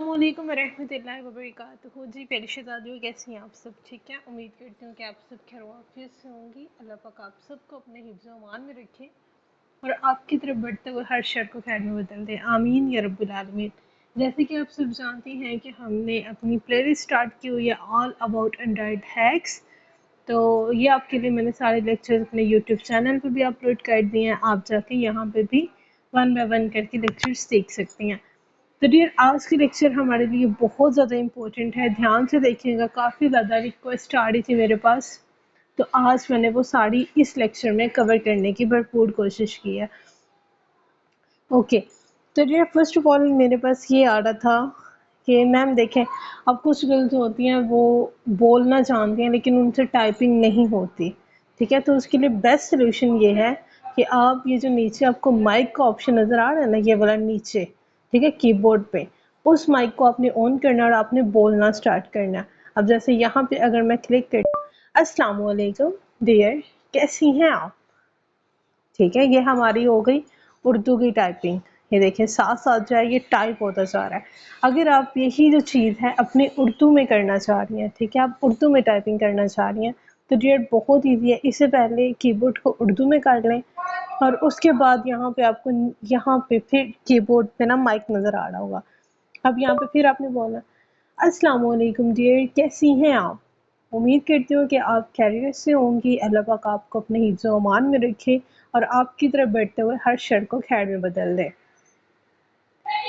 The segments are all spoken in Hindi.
अस्सलामुअलैकुम वरहमतुल्लाहि वबरकातुहू। जी प्यारी शहज़ादियों, कैसी हैं आप सब? ठीक है, उम्मीद करती हूँ कि आप सब खैर वाफियत से होंगी। अल्लाह पाक आप सबको अपने हिफ्ज़ व अमान में रखे और आपकी तरफ बढ़ते हुए हर शर को खैर में बदल दे, आमीन या रब्बुल आलमीन। जैसे कि आप सब जानती हैं कि हमने अपनी प्लेलिस्ट स्टार्ट की हुई है ऑल अबाउट एंड्रॉयड हैक्स। तो ये आपके लिए मैंने सारे लेक्चर्स अपने यूट्यूब चैनल पर भी अपलोड कर दिए हैं। आप जाके यहाँ पे भी वन बाय वन करके लेक्चर्स देख सकती हैं। तो डियर, आज की लेक्चर हमारे लिए बहुत ज़्यादा इम्पोर्टेंट है, ध्यान से देखिएगा। काफ़ी ज़्यादा रिक्वेस्ट आ रही थी मेरे पास, तो आज मैंने वो सारी इस लेक्चर में कवर करने की भरपूर कोशिश की है। ओके, तो डियर फर्स्ट ऑफ ऑल मेरे पास ये आ रहा था कि मैम देखें, अब कुछ गर्ल्स होती हैं वो बोलना जानती हैं लेकिन उनसे टाइपिंग नहीं होती। ठीक है, तो उसके लिए बेस्ट सोल्यूशन ये है कि आप ये जो नीचे आपको माइक का ऑप्शन नज़र आ रहा है ना, ये वाला नीचे, ठीक है, कीबोर्ड पे, उस माइक को आपने ऑन करना और आपने बोलना स्टार्ट करना। अब जैसे यहाँ पे अगर मैं क्लिक कर, अस्सलाम वालेकुम डियर, कैसी हैं आप? ठीक है, ये हमारी हो गई उर्दू की टाइपिंग। ये देखें साथ साथ जो है ये टाइप होता जा रहा है। अगर आप यही जो चीज़ है अपनी उर्दू में करना चाह रही हैं, ठीक है, आप उर्दू में टाइपिंग करना चाह रही हैं, तो डियर बहुत ईजी है। इससे पहले कीबोर्ड को उर्दू में कर लें और उसके बाद यहाँ पे आपको यहाँ पे फिर कीबोर्ड पे ना माइक नज़र आ रहा होगा। अब यहाँ पे फिर आपने बोला, अस्सलाम वालेकुम डियर, कैसी हैं आप? उम्मीद करती हूँ कि आप खैरियत से होंगी। अल्लाह पाक आपको अपने हिफ्ज़ व अमान में रखे और आपकी तरफ बढ़ते हुए हर शर को खैर में बदल दे।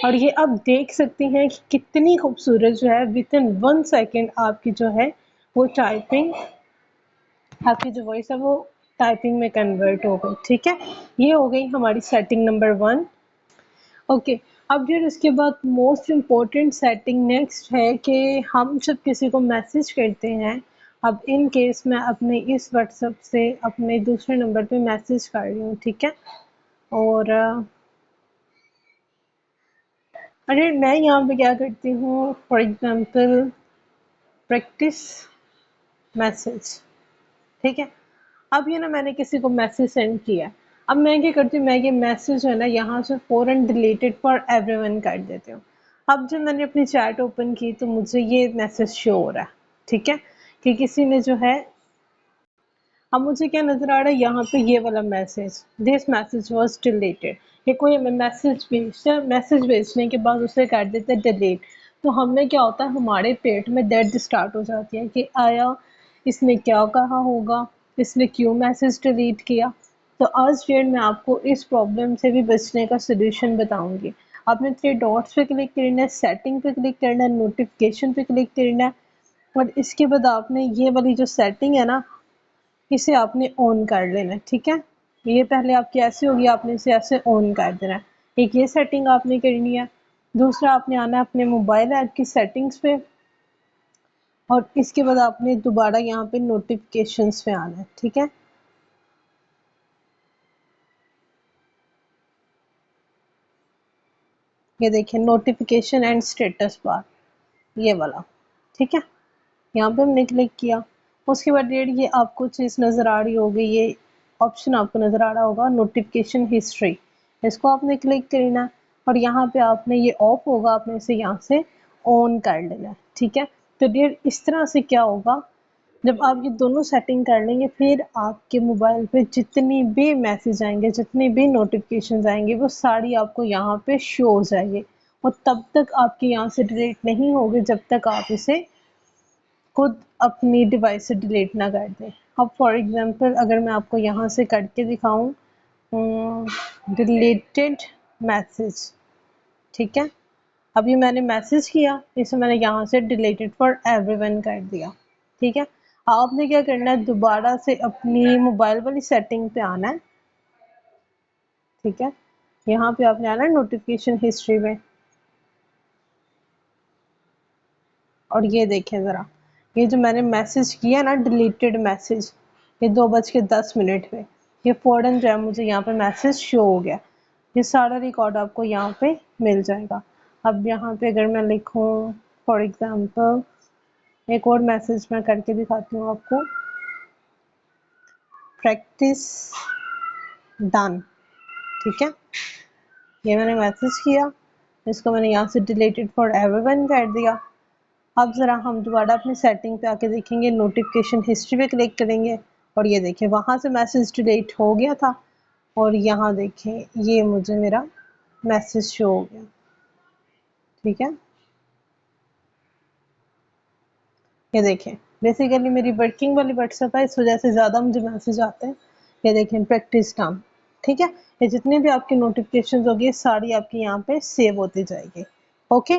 और ये आप देख सकती हैं कि कितनी खूबसूरत जो है विद इन 1 सेकेंड आपकी जो है वो टाइपिंग, आपकी जो वॉइस है वो टाइपिंग में कन्वर्ट हो गई। ठीक है, ये हो गई हमारी सेटिंग नंबर 1। ओके, अब फिर इसके बाद मोस्ट इम्पॉर्टेंट सेटिंग नेक्स्ट है कि हम जब किसी को मैसेज करते हैं, अब इन केस मैं अपने इस व्हाट्सएप से अपने दूसरे नंबर पे मैसेज कर रही हूँ, ठीक है, और अरे मैं यहाँ पे क्या करती हूँ, फॉर एग्जांपल प्रैक्टिस मैसेज, ठीक है। अब ये ना मैंने किसी को मैसेज सेंड किया, अब मैं क्या करती हूँ, मैं ये मैसेज है ना यहाँ से फ़ौरन डिलीटेड फॉर एवरीवन कर देती हूँ। अब जब मैंने अपनी चैट ओपन की तो मुझे ये मैसेज शो हो रहा है, ठीक है, कि किसी ने जो है, अब मुझे क्या नज़र आ रहा है यहाँ पे, ये वाला message, this message was deleted. ये कोई हमें मैसेज भेजता है, मैसेज भेजने के बाद उसे कर देते डिलीट, तो हमें क्या होता है, हमारे पेट में दर्द स्टार्ट हो जाती है कि आया इसने क्या कहा होगा, इसने क्यों मैसेज डिलीट किया। तो आज डेट मैं आपको इस प्रॉब्लम से भी बचने का सोल्यूशन बताऊंगी। आपने 3 डॉट्स पे क्लिक करना है, सेटिंग पे क्लिक करना है, नोटिफिकेशन पे क्लिक करना है और इसके बाद आपने ये वाली जो सेटिंग है ना, इसे आपने ऑन कर लेना है। ठीक है, ये पहले आपकी ऐसे होगी, आपने इसे ऐसे ऑन कर देना है। एक ये सेटिंग आपने करनी है। दूसरा आपने आना है अपने मोबाइल ऐप की सेटिंग्स पे और इसके बाद आपने दोबारा यहाँ पे नोटिफिकेशंस पे आना है। ठीक है, ये देखिए नोटिफिकेशन एंड स्टेटस बार, ये वाला, ठीक है, यहाँ पे हमने क्लिक किया। उसके बाद डेट ये आपको चीज़ नज़र आ रही होगी, ये ऑप्शन आपको नज़र आ रहा होगा नोटिफिकेशन हिस्ट्री, इसको आपने क्लिक करना और यहाँ पे आपने ये ऑफ होगा, आपने इसे यहाँ से ऑन कर लेना है। ठीक है, तो डेट इस तरह से क्या होगा, जब आप ये दोनों सेटिंग कर लेंगे फिर आपके मोबाइल पे जितनी भी मैसेज आएंगे, जितनी भी नोटिफिकेशन आएंगे, वो सारी आपको यहाँ पे शो हो जाएगी और तब तक आपके यहाँ से डिलीट नहीं होगी जब तक आप इसे खुद अपनी डिवाइस से डिलीट ना कर दें। अब फॉर एग्जांपल अगर मैं आपको यहाँ से करके दिखाऊं, डिलीटेड मैसेज, ठीक है, अभी मैंने मैसेज किया, इसे मैंने यहाँ से डिलीटेड फॉर एवरीवन कर दिया। ठीक है, आपने क्या करना है, दोबारा से अपनी मोबाइल वाली सेटिंग पे आना है। ठीक है, यहाँ पे आपने आना है नोटिफिकेशन हिस्ट्री में और ये देखें ज़रा, ये जो मैंने मैसेज किया ना डिलीटेड मैसेज, ये 2:10 पे, ये फ़ौरन जो है मुझे यहाँ पे मैसेज शो हो गया। ये सारा रिकॉर्ड आपको यहाँ पे मिल जाएगा। अब यहाँ पे अगर मैं लिखूँ फॉर एग्जांपल, एक और मैसेज मैं करके दिखाती हूँ आपको, प्रैक्टिस डन, ठीक है, ये मैंने मैसेज किया इसको मैंने यहाँ से डिलीटेड फॉर एवरीवन कर दिया। अब ज़रा हम दोबारा अपनी सेटिंग पे आके देखेंगे, नोटिफिकेशन हिस्ट्री पे क्लिक करेंगे और ये देखें वहाँ से मैसेज डिलीट हो गया था और यहाँ देखें ये मुझे मेरा मैसेज शो हो गया। ठीक है, ये देखें बेसिकली मेरी वर्किंग वाली व्हाट्सएप है, इस वजह से ज़्यादा मुझे मैसेज आते हैं। ये देखें प्रैक्टिस नाम, ठीक है, ये जितने भी आपकी नोटिफिकेशन होगी सारी आपकी यहाँ पे सेव होती जाएगी। Okay,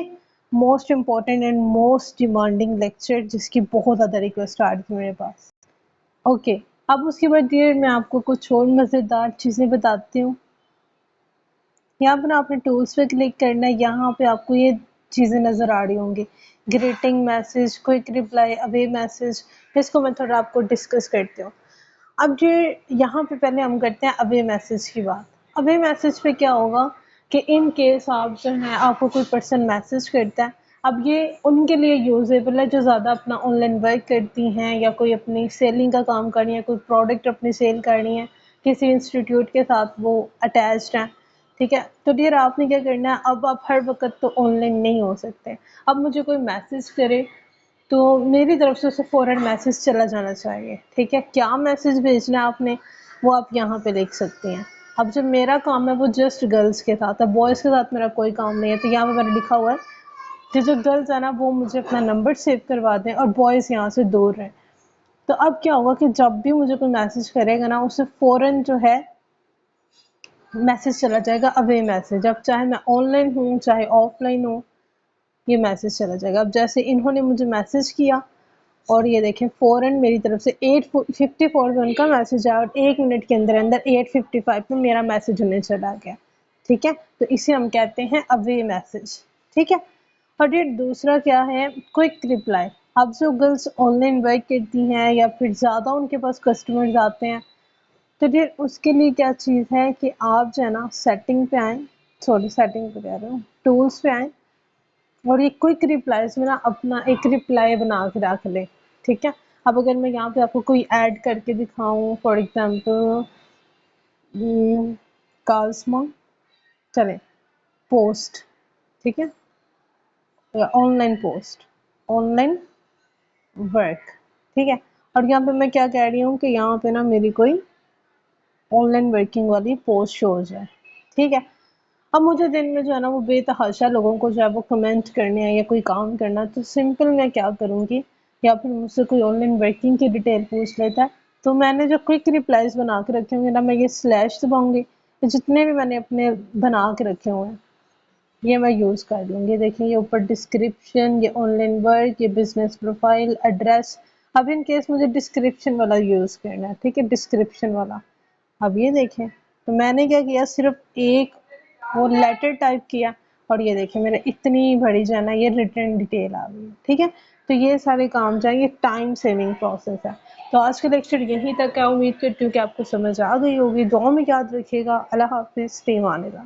most important and most demanding lecture जिसकी बहुत ज़्यादा रिक्वेस्ट आ रही थी मेरे पास। ओके, अब उसके बाद डियर मैं आपको कुछ और मज़ेदार चीज़ें बताती हूँ। यहाँ पर आपने टूल्स पे क्लिक करना है, यहाँ पे आपको ये चीज़ें नज़र आ रही होंगी, greeting message, quick reply, away message. इसको मैं थोड़ा आपको डिस्कस करती हूँ। अब जो यहाँ पे पहले हम करते हैं अवे मैसेज की बात। अवे मैसेज पे क्या होगा कि इन केस आप जो है आपको कोई पर्सन मैसेज करता है, अब ये उनके लिए यूजेबल है जो ज़्यादा अपना ऑनलाइन वर्क करती हैं या कोई अपनी सेलिंग का काम कर रही है, कोई प्रोडक्ट अपनी सेल करनी है, किसी इंस्टीट्यूट के साथ वो अटैच्ड हैं। ठीक है, तो डियर आपने क्या करना है, अब आप हर वक्त तो ऑनलाइन नहीं हो सकते। अब मुझे कोई मैसेज करे तो मेरी तरफ से उसे फ़ौरन मैसेज चला जाना चाहिए। ठीक है, क्या मैसेज भेजना है आपने वो आप यहाँ पे लिख सकती हैं। अब जो मेरा काम है वो जस्ट गर्ल्स के साथ है, बॉयज़ के साथ मेरा कोई काम नहीं है। तो यहाँ पे मैंने लिखा हुआ है कि जो गर्ल्स है ना वो मुझे अपना नंबर सेव करवा दें और बॉयज़ यहाँ से दूर रहें। तो अब क्या होगा कि जब भी मुझे कोई मैसेज करेगा ना उसे फ़ौरन जो है मैसेज चला जाएगा अवे मैसेज। अब चाहे मैं ऑनलाइन हूँ चाहे ऑफलाइन हूँ ये मैसेज चला जाएगा। अब जैसे इन्होंने मुझे मैसेज किया और ये देखें फ़ौरन मेरी तरफ से 8:54 पे उनका मैसेज आया और 1 मिनट के अंदर अंदर 8:55 पे मेरा मैसेज उन्हें चला गया। ठीक है, तो इसे हम कहते हैं अवे मैसेज। ठीक है, और ये दूसरा क्या है, क्विक रिप्लाई। अब जो गर्ल्स ऑनलाइन वर्क करती हैं या फिर ज़्यादा उनके पास कस्टमर्स आते हैं तो फिर उसके लिए क्या चीज़ है कि आप जो है ना सेटिंग पे आएँ, सॉरी सेटिंग पे कह रही हूँ, टूल्स पे आएँ और ये क्विक रिप्लाईज में ना अपना एक रिप्लाई बना के रख लें। ठीक है, अब अगर मैं यहाँ पे आपको कोई ऐड करके दिखाऊँ, फॉर एग्जांपल काल्समा चलें पोस्ट, ठीक है, या ऑनलाइन पोस्ट, ऑनलाइन वर्क, ठीक है, और यहाँ पे मैं क्या कह रही हूँ कि यहाँ पे ना मेरी कोई ऑनलाइन वर्किंग वाली पोस्ट शो हो जाए। ठीक है, अब मुझे दिन में जो है ना वो बेतहाशा लोगों को जो है वो कमेंट करने हैं या कोई काम करना, तो सिंपल मैं क्या करूँगी, या फिर मुझसे कोई ऑनलाइन वर्किंग की डिटेल पूछ लेता है तो मैंने जो क्विक रिप्लाईज बना के रखे होंगे ना, मैं ये स्लैश दबाऊंगी तो जितने भी मैंने अपने बना के रखे हुए हैं ये मैं यूज़ कर लूँगी। देखिए ये ऊपर डिस्क्रिप्शन, ये ऑनलाइन वर्क, ये बिजनेस प्रोफाइल, एड्रेस। अब इन केस मुझे डिस्क्रिप्शन वाला यूज़ करना है, ठीक है, डिस्क्रिप्शन वाला। अब ये देखें तो मैंने क्या किया, सिर्फ एक वो लेटर टाइप किया और ये देखिए मेरे इतनी बड़ी जो है ना ये रिटर्न डिटेल आ गई। ठीक है, तो ये सारे काम जो है ये टाइम सेविंग प्रोसेस है। तो आज का लेक्चर यहीं तक है, उम्मीद करती हूँ कि आपको समझ आ गई होगी। दुआ में याद रखिएगा। अल्लाह हाफिज़, फ़ी अमान अल्लाह।